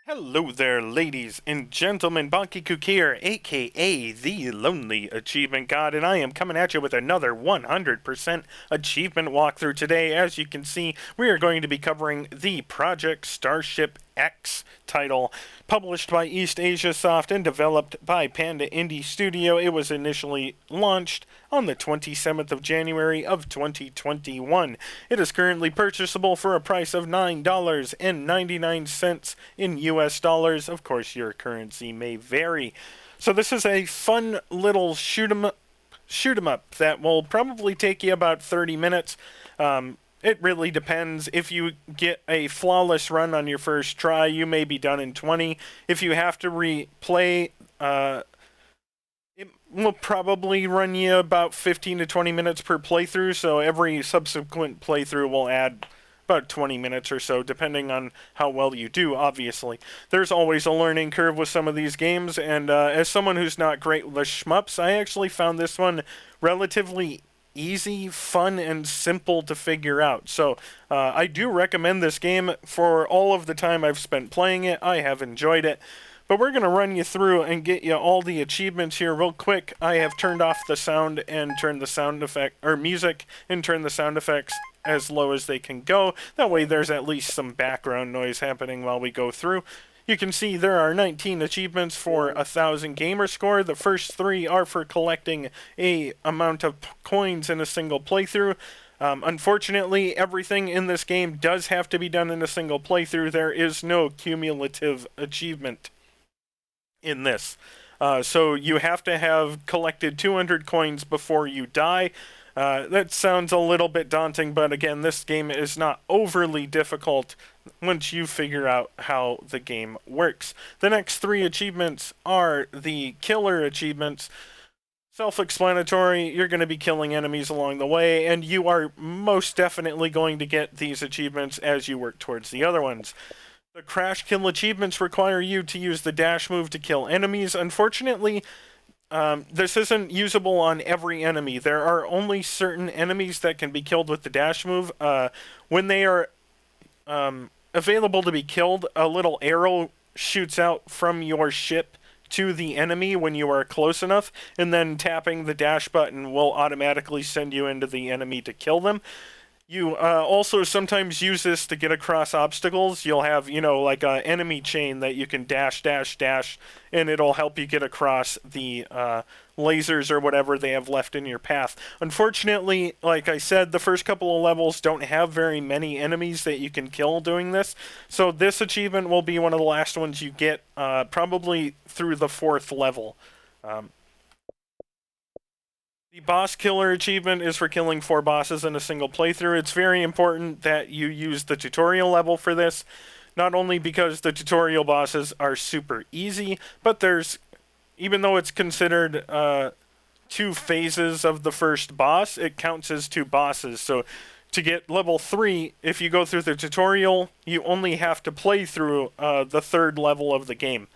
Hello there, ladies and gentlemen. Bonkekook here, aka the Lonely Achievement God, and I am coming at you with another 100% achievement walkthrough today. As you can see, we are going to be covering the Project Starship X title, published by East Asia Soft and developed by Panda Indie Studio. It was initially launched on the 27th of January of 2021. It is currently purchasable for a price of $9.99 in US dollars. Of course, your currency may vary. So this is a fun little shoot 'em up that will probably take you about 30 minutes. It really depends. If you get a flawless run on your first try, you may be done in 20. If you have to replay, it will probably run you about 15 to 20 minutes per playthrough, so every subsequent playthrough will add about 20 minutes or so, depending on how well you do, obviously. There's always a learning curve with some of these games, and as someone who's not great with the shmups, I actually found this one relatively easy, fun, and simple to figure out. So I do recommend this game. For all of the time I've spent playing it, I have enjoyed it. But we're going to run you through and get you all the achievements here real quick. I have turned off the sound and turned the sound effect, or music, and turned the sound effects as low as they can go. That way there's at least some background noise happening while we go through. You can see there are 19 achievements for 1,000 gamer score. The first 3 are for collecting a amount of coins in a single playthrough. Unfortunately, everything in this game does have to be done in a single playthrough. There is no cumulative achievement in this. So you have to have collected 200 coins before you die. That sounds a little bit daunting, but again, this game is not overly difficult once you figure out how the game works. The next 3 achievements are the killer achievements. Self-explanatory, you're going to be killing enemies along the way, and you are most definitely going to get these achievements as you work towards the other ones. The crash kill achievements require you to use the dash move to kill enemies. Unfortunately, this isn't usable on every enemy. There are only certain enemies that can be killed with the dash move. When they are available to be killed, a little arrow shoots out from your ship to the enemy when you are close enough, and then tapping the dash button will automatically send you into the enemy to kill them. You also sometimes use this to get across obstacles. You'll have, like an enemy chain that you can dash, dash, dash, and it'll help you get across the lasers or whatever they have left in your path. Unfortunately, like I said, the first couple of levels don't have very many enemies that you can kill doing this, so this achievement will be one of the last ones you get, probably through the 4th level. The boss killer achievement is for killing 4 bosses in a single playthrough. It's very important that you use the tutorial level for this, not only because the tutorial bosses are super easy, but even though it's considered 2 phases of the first boss, it counts as 2 bosses. So to get level 3, if you go through the tutorial, you only have to play through the 3rd level of the game.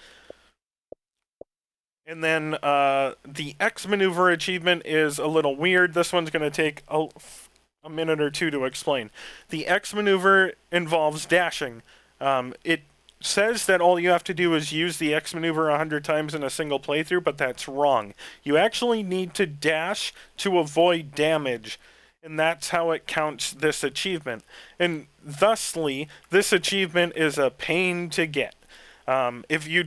And then the X maneuver achievement is a little weird. This one's going to take a minute or 2 to explain. The X maneuver involves dashing. It says that all you have to do is use the X maneuver 100 times in a single playthrough, but that's wrong. You actually need to dash to avoid damage, and that's how it counts this achievement. And thusly, this achievement is a pain to get. If you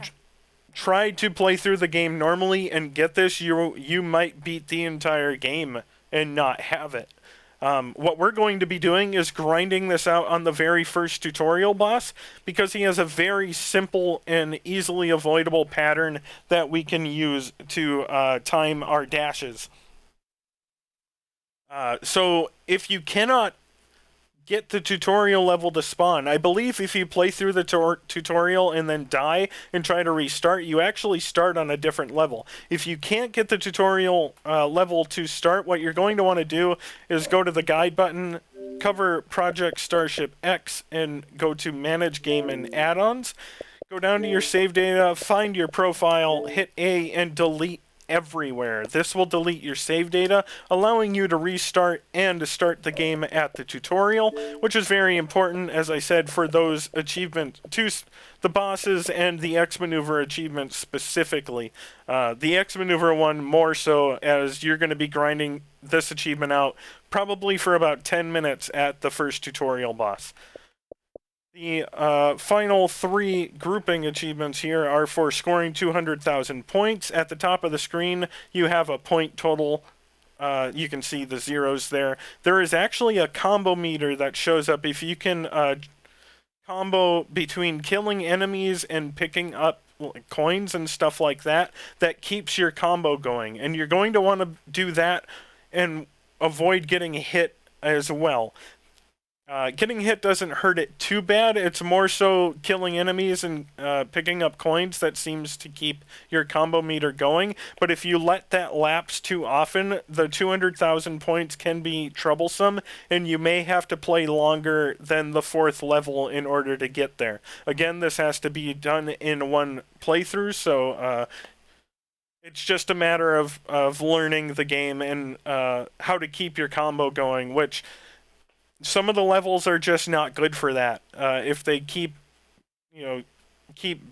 try to play through the game normally and get this, you might beat the entire game and not have it. What we're going to be doing is grinding this out on the very first tutorial boss, because he has a very simple and easily avoidable pattern that we can use to time our dashes. So if you cannot get the tutorial level to spawn, I believe if you play through the tutorial and then die and try to restart, you actually start on a different level. If you can't get the tutorial level to start, what you're going to want to do is go to the guide button, cover Project Starship X, and go to Manage Game and Add-ons. Go down to your save data, find your profile, hit A, and delete everywhere. This will delete your save data, allowing you to restart and to start the game at the tutorial, which is very important, as I said, for those achievements, the bosses and the X maneuver achievements specifically. The X maneuver one more so, as you're going to be grinding this achievement out probably for about 10 minutes at the first tutorial boss. The final 3 grouping achievements here are for scoring 200,000 points. At the top of the screen, you have a point total. You can see the zeros there. There is actually a combo meter that shows up if you can combo between killing enemies and picking up coins and stuff like that. That keeps your combo going. And you're going to want to do that and avoid getting hit as well. Getting hit doesn't hurt it too bad. It's more so killing enemies and picking up coins that seems to keep your combo meter going. But if you let that lapse too often, the 200,000 points can be troublesome, and you may have to play longer than the 4th level in order to get there. Again, this has to be done in one playthrough, so it's just a matter of learning the game and how to keep your combo going, which some of the levels are just not good for that. If they keep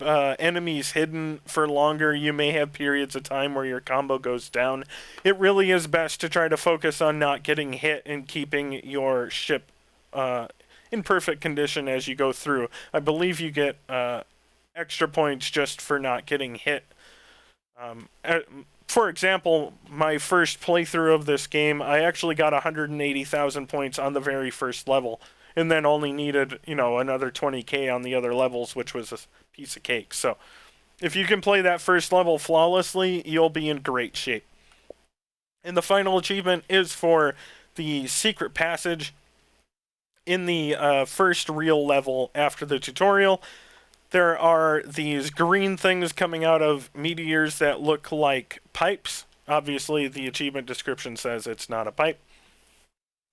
enemies hidden for longer, you may have periods of time where your combo goes down. It really is best to try to focus on not getting hit and keeping your ship in perfect condition as you go through. I believe you get extra points just for not getting hit. For example, my first playthrough of this game, I actually got 180,000 points on the very first level, and then only needed, another 20k on the other levels, which was a piece of cake. So, if you can play that first level flawlessly, you'll be in great shape. And the final achievement is for the secret passage in the first real level after the tutorial. There are these green things coming out of meteors that look like pipes. Obviously, the achievement description says it's not a pipe.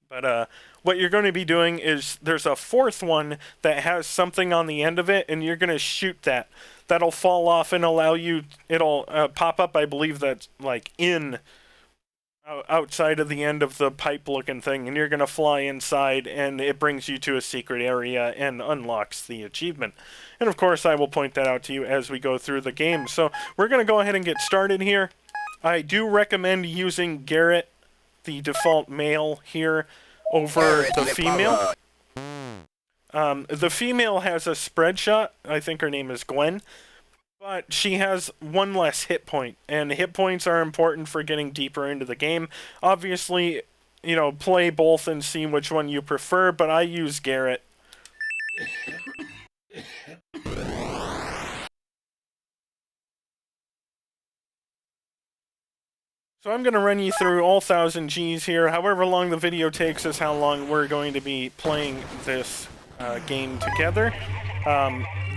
But what you're going to be doing is there's a 4th one that has something on the end of it, and you're going to shoot that. That'll fall off and allow you, it'll pop up, I believe that's like outside of the end of the pipe-looking thing, and you're going to fly inside, and it brings you to a secret area and unlocks the achievement. And of course, I will point that out to you as we go through the game. So we're going to go ahead and get started here. I do recommend using Garrett, the default male here, over the female. The female has a spread shot. I think her name is Gwen. But she has 1 less hit point, and hit points are important for getting deeper into the game. Obviously, play both and see which one you prefer, but I use Garrett. So I'm going to run you through all 1000 Gs here. However long the video takes is how long we're going to be playing this game together.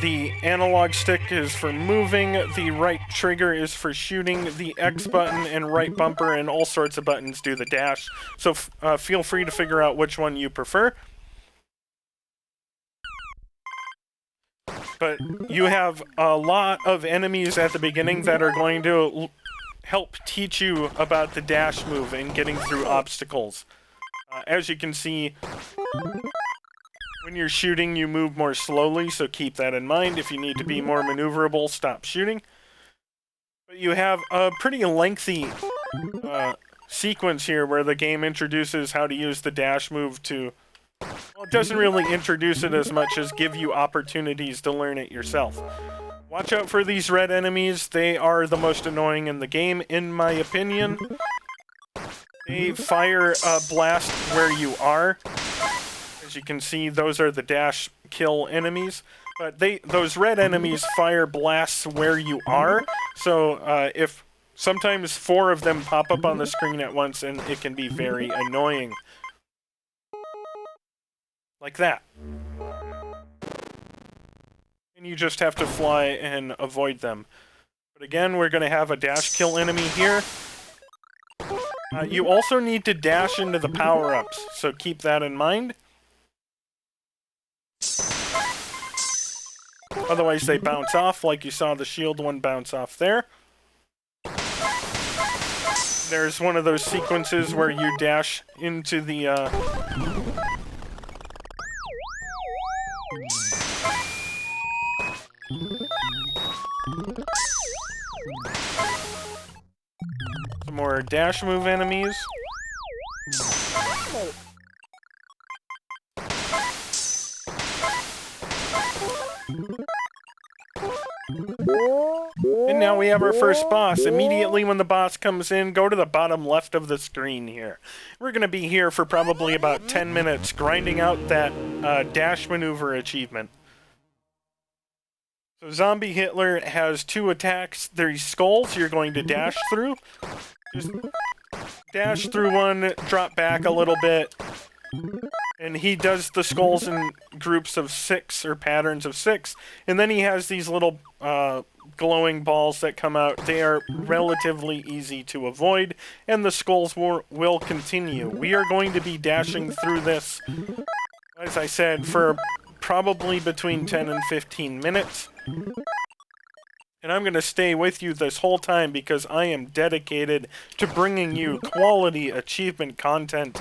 The analog stick is for moving, the right trigger is for shooting, the X button and right bumper and all sorts of buttons do the dash. So feel free to figure out which one you prefer. But you have a lot of enemies at the beginning that are going to help teach you about the dash move and getting through obstacles. As you can see, when you're shooting, you move more slowly, so keep that in mind. If you need to be more maneuverable, stop shooting. But you have a pretty lengthy sequence here where the game introduces how to use the dash move to... Well, it doesn't really introduce it as much as give you opportunities to learn it yourself. Watch out for these red enemies. They are the most annoying in the game, in my opinion. They fire a blast where you are. As you can see, those are the dash kill enemies. But those red enemies fire blasts where you are. So if sometimes 4 of them pop up on the screen at once, and it can be very annoying. Like that. And you just have to fly and avoid them. But again, we're going to have a dash kill enemy here. You also need to dash into the power-ups, so keep that in mind. Otherwise they bounce off, like you saw the shield one bounce off there. there's one of those sequences where you dash into the, some more dash move enemies. And now we have our first boss. Immediately when the boss comes in, go to the bottom left of the screen here. We're going to be here for probably about 10 minutes grinding out that dash maneuver achievement. So Zombie Hitler has 2 attacks. There's skulls you're going to dash through. Just dash through one, drop back a little bit. And he does the skulls in groups of 6 or patterns of 6. And then he has these little glowing balls that come out. They are relatively easy to avoid. And the skulls will continue. We are going to be dashing through this, as I said, for probably between 10 and 15 minutes. And I'm going to stay with you this whole time because I am dedicated to bringing you quality achievement content.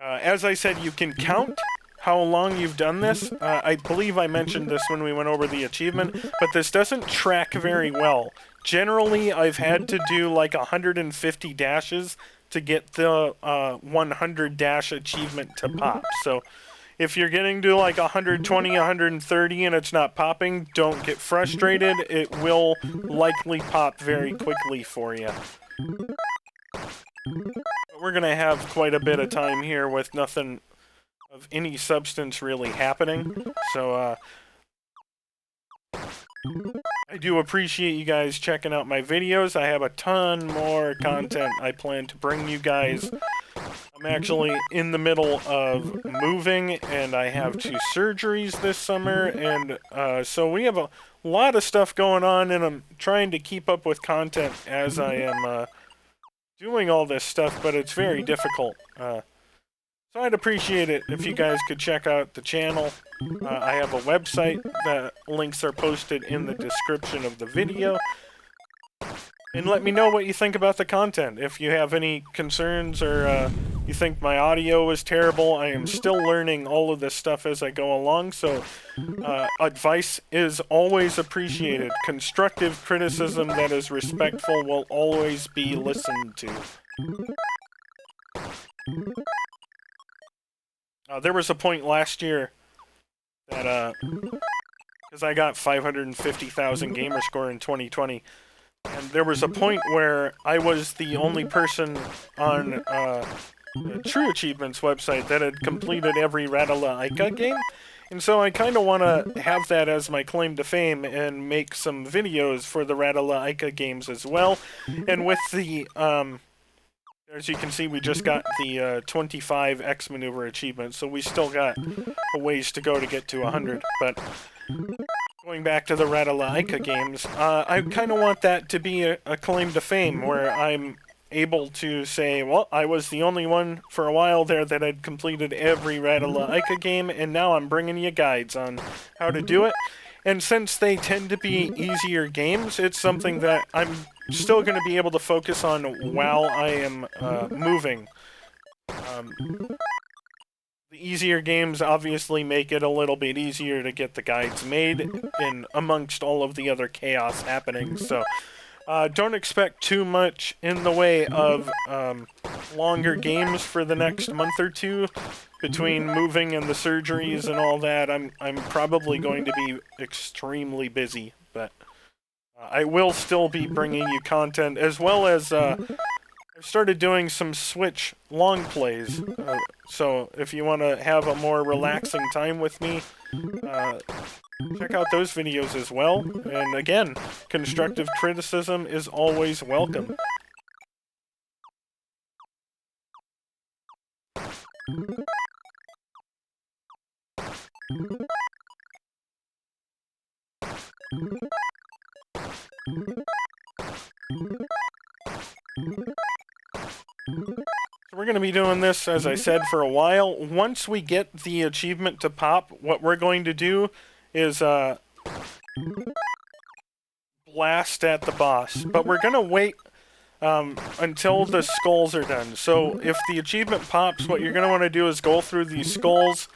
As I said, you can count how long you've done this. I believe I mentioned this when we went over the achievement, but this doesn't track very well. Generally, I've had to do like 150 dashes to get the 100 dash achievement to pop. So if you're getting to like 120, 130 and it's not popping, don't get frustrated. It will likely pop very quickly for you. But we're going to have quite a bit of time here with nothing of any substance really happening. So, I do appreciate you guys checking out my videos. I have a ton more content I plan to bring you guys. I'm actually in the middle of moving, and I have 2 surgeries this summer, and so we have a lot of stuff going on, and I'm trying to keep up with content as I am doing all this stuff, but it's very difficult. So I'd appreciate it if you guys could check out the channel. I have a website. The links are posted in the description of the video. And let me know what you think about the content. If you have any concerns or you think my audio is terrible, I am still learning all of this stuff as I go along, so advice is always appreciated. Constructive criticism that is respectful will always be listened to. There was a point last year that, because I got 550,000 gamer score in 2020, and there was a point where I was the only person on the True Achievements website that had completed every Ratalaika game. And so I kind of want to have that as my claim to fame and make some videos for the Ratalaika games as well. And with the, as you can see, we just got the 25 X maneuver achievement, so we still got a ways to go to get to 100. But going back to the Ratalaika games, I kind of want that to be a claim to fame, where I'm able to say, well, I was the only one for a while there that had completed every Ratalaika game, and now I'm bringing you guides on how to do it. And since they tend to be easier games, it's something that I'm still going to be able to focus on while I am moving. The easier games obviously make it a little bit easier to get the guides made in amongst all of the other chaos happening, so don't expect too much in the way of longer games for the next month or 2. Between moving and the surgeries and all that, I'm probably going to be extremely busy, but I will still be bringing you content, as well as I've started doing some Switch long plays, so if you want to have a more relaxing time with me, check out those videos as well. And again, constructive criticism is always welcome. So we're going to be doing this, as I said, for a while. Once we get the achievement to pop, what we're going to do is blast at the boss. But we're gonna wait until the skulls are done. So if the achievement pops, what you're gonna want to do is go through these skulls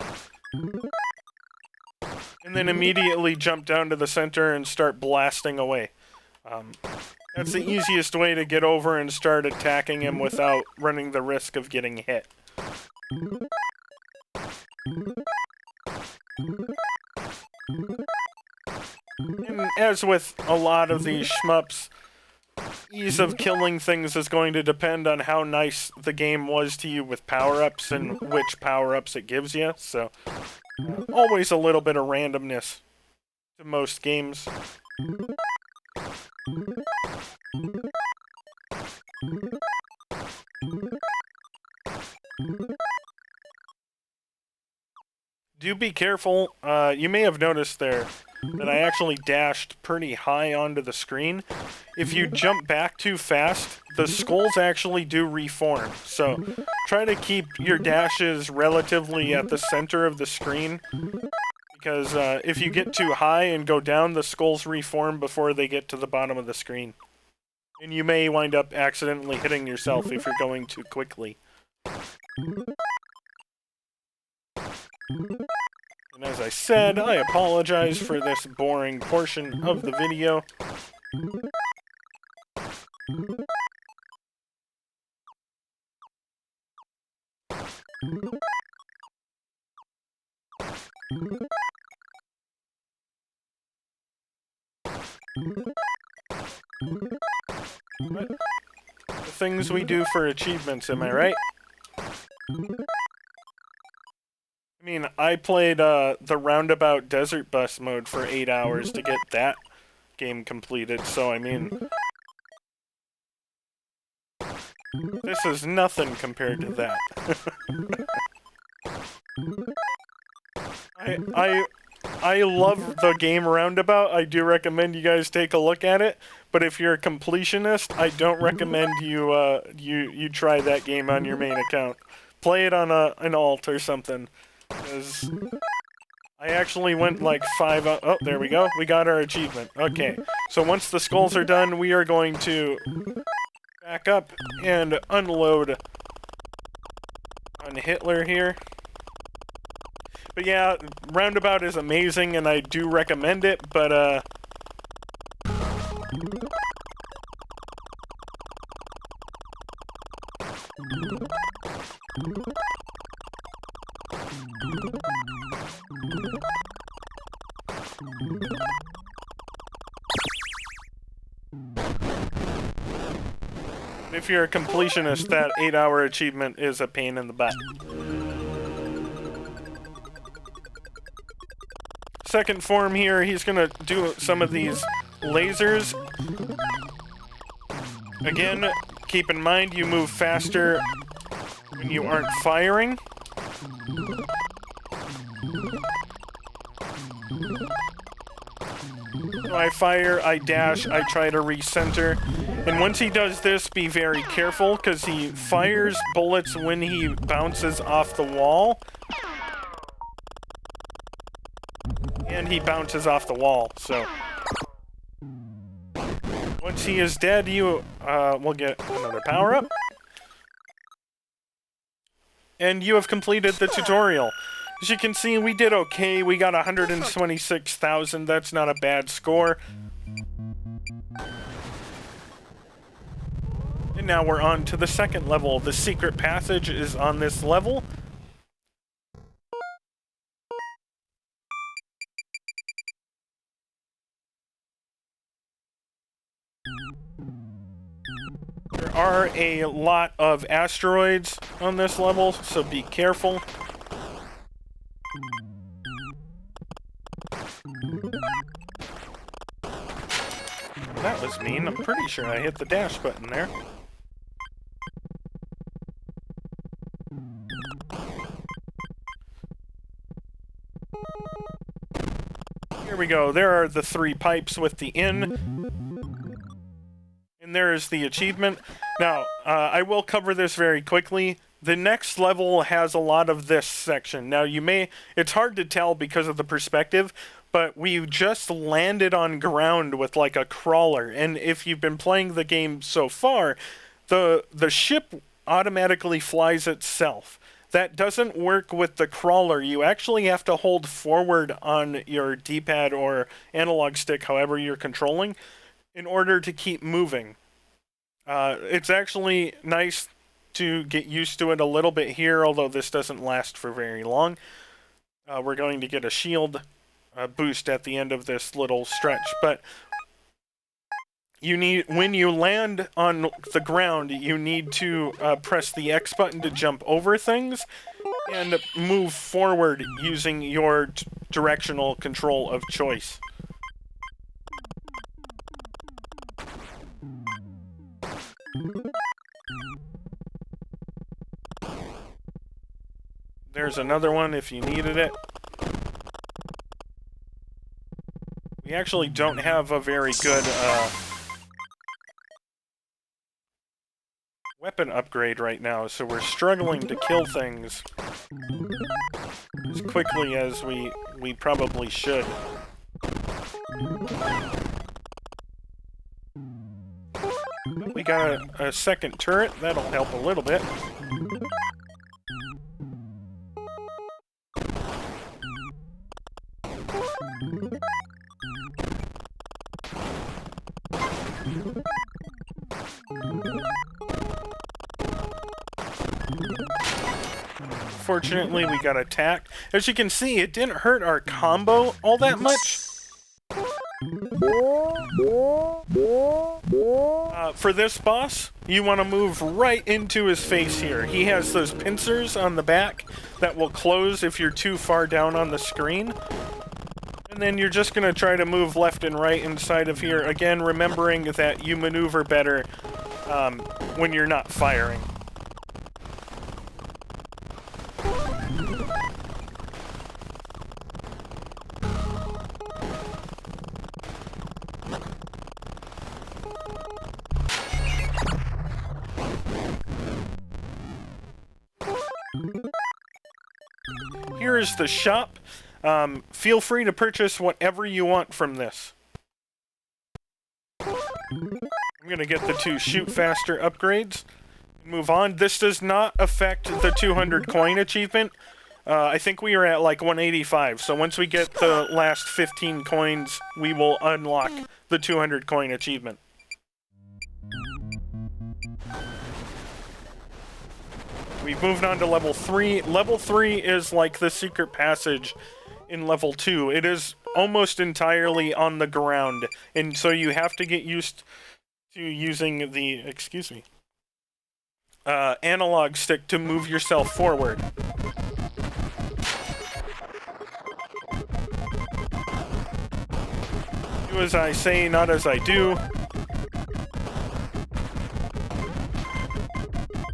and then immediately jump down to the center and start blasting away. That's the easiest way to get over and start attacking him without running the risk of getting hit. And as with a lot of these shmups, ease of killing things is going to depend on how nice the game was to you with power-ups and which power-ups it gives you, so always a little bit of randomness to most games. Do be careful. You may have noticed there that I actually dashed pretty high onto the screen. If you jump back too fast, the skulls actually do reform. So try to keep your dashes relatively at the center of the screen, because if you get too high and go down, the skulls reform before they get to the bottom of the screen. And you may wind up accidentally hitting yourself if you're going too quickly. And as I said, I apologize for this boring portion of the video. But the things we do for achievements, am I right? I mean, I played the Roundabout Desert Bus mode for 8 hours to get that game completed, so I mean, this is nothing compared to that. I love the game Roundabout. I do recommend you guys take a look at it, but if you're a completionist, I don't recommend you you try that game on your main account. Play it on an alt or something. Because I actually went like 5... Oh, there we go. We got our achievement. Okay. So once the skulls are done, we are going to back up and unload on Hitler here. But yeah, Roundabout is amazing, and I do recommend it, but if you're a completionist, that 8-hour achievement is a pain in the butt. Second form here, he's gonna do some of these lasers. Again, keep in mind you move faster when you aren't firing. So I fire, I dash, I try to recenter. And once he does this, be very careful, because he fires bullets when he bounces off the wall. And he bounces off the wall, so... Once he is dead, you will get another power-up. And you have completed the tutorial. As you can see, we did okay. We got 126,000. That's not a bad score. And now we're on to the second level. The secret passage is on this level. There are a lot of asteroids on this level, so be careful. That was mean. I'm pretty sure I hit the dash button there. Here we go. There are the 3 pipes with the inn. And there is the achievement. Now, I will cover this very quickly. the next level has a lot of this section. Now it's hard to tell because of the perspective, but we just landed on ground with like a crawler. And if you've been playing the game so far, the ship automatically flies itself. That doesn't work with the crawler. You actually have to hold forward on your D-pad or analog stick, however you're controlling, in order to keep moving. It's actually nice to get used to it a little bit here, although this doesn't last for very long. We're going to get a shield boost at the end of this little stretch, but when you land on the ground, you need to press the X button to jump over things and move forward using your directional control of choice. There's another one if you needed it. We actually don't have a very good weapon upgrade right now, so we're struggling to kill things as quickly as we probably should. We got a second turret, that'll help a little bit. Fortunately, we got attacked. As you can see, it didn't hurt our combo all that much. For this boss, you want to move right into his face here. He has those pincers on the back that will close if you're too far down on the screen. And then you're just going to try to move left and right inside of here. Again, remembering that you maneuver better when you're not firing. Here is the shop. Feel free to purchase whatever you want from this. I'm going to get the 2 shoot faster upgrades. Move on. This does not affect the 200 coin achievement. I think we are at like 185, so once we get the last 15 coins, we will unlock the 200 coin achievement. We've moved on to level 3. Level 3 is like the secret passage in level 2. It is almost entirely on the ground, and so you have to get used to using the, analog stick to move yourself forward. Do as I say, not as I do.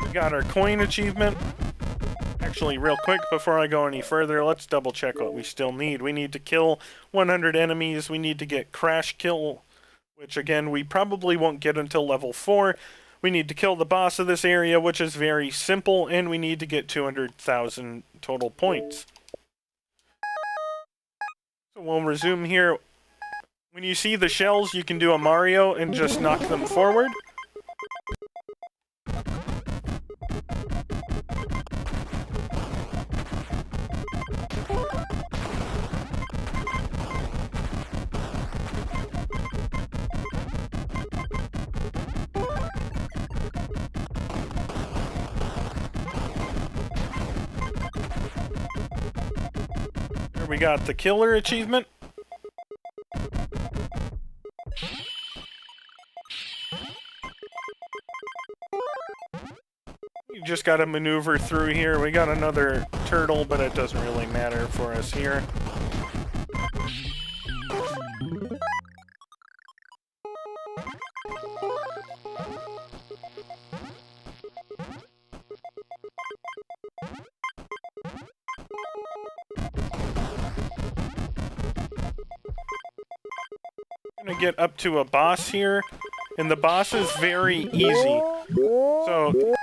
We got our coin achievement. Actually, real quick, before I go any further, let's double check what we still need. We need to kill 100 enemies. We need to get crash kill, which again, we probably won't get until level 4. We need to kill the boss of this area, which is very simple, and we need to get 200,000 total points. So we'll resume here. When you see the shells, you can do a Mario and just knock them forward. Here we got the killer achievement. You just gotta maneuver through here. We got another turtle, but it doesn't really matter for us here. I'm gonna get up to a boss here, and the boss is very easy. So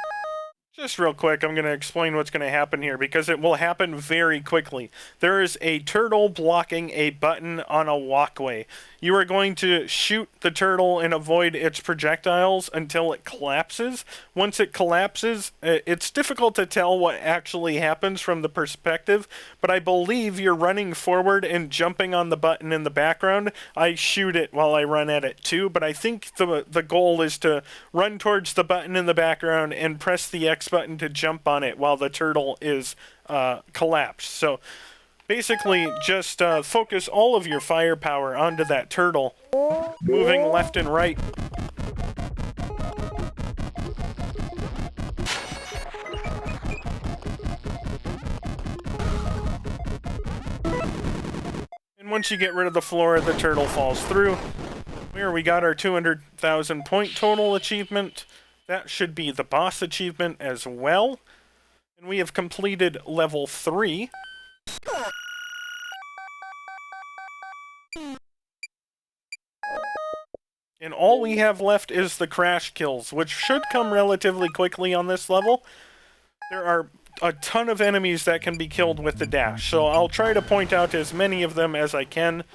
Just real quick, I'm going to explain what's going to happen here because it will happen very quickly. There is a turtle blocking a button on a walkway. You are going to shoot the turtle and avoid its projectiles until it collapses. Once it collapses, it's difficult to tell what actually happens from the perspective, but I believe you're running forward and jumping on the button in the background. I shoot it while I run at it too, but I think the goal is to run towards the button in the background and press the X button to jump on it while the turtle is collapsed. So basically, just focus all of your firepower onto that turtle, moving left and right. And once you get rid of the floor, the turtle falls through. Here we got our 200,000 point total achievement. That should be the boss achievement as well. And we have completed level 3. And all we have left is the crash kills, which should come relatively quickly on this level. There are a ton of enemies that can be killed with the dash, so I'll try to point out as many of them as I can.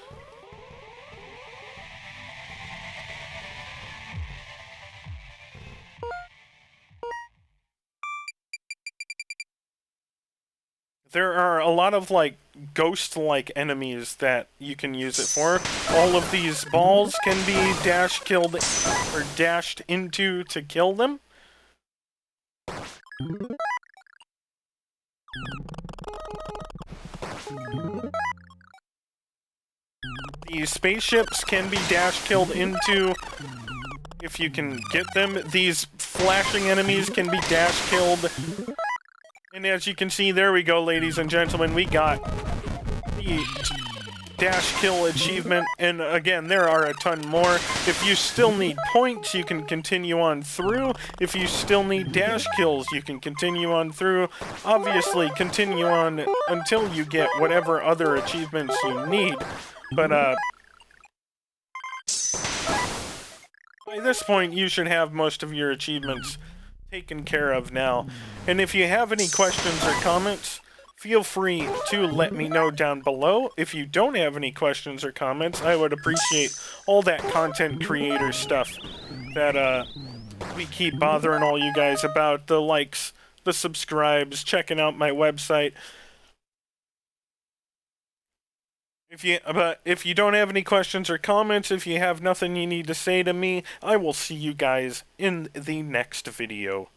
There are a lot of, like, ghost-like enemies that you can use it for. All of these balls can be dash-killed or dashed into to kill them. These spaceships can be dash-killed into if you can get them. These flashing enemies can be dash-killed. And as you can see, there we go, ladies and gentlemen, we got the dash kill achievement, and again, there are a ton more. If you still need points, you can continue on through. If you still need dash kills, you can continue on through. Obviously, continue on until you get whatever other achievements you need, but by this point, you should have most of your achievements taken care of now. And if you have any questions or comments, feel free to let me know down below. If you don't have any questions or comments, I would appreciate all that content creator stuff that we keep bothering all you guys about. The likes, the subscribes, checking out my website. If you don't have any questions or comments, if you have nothing you need to say to me, I will see you guys in the next video.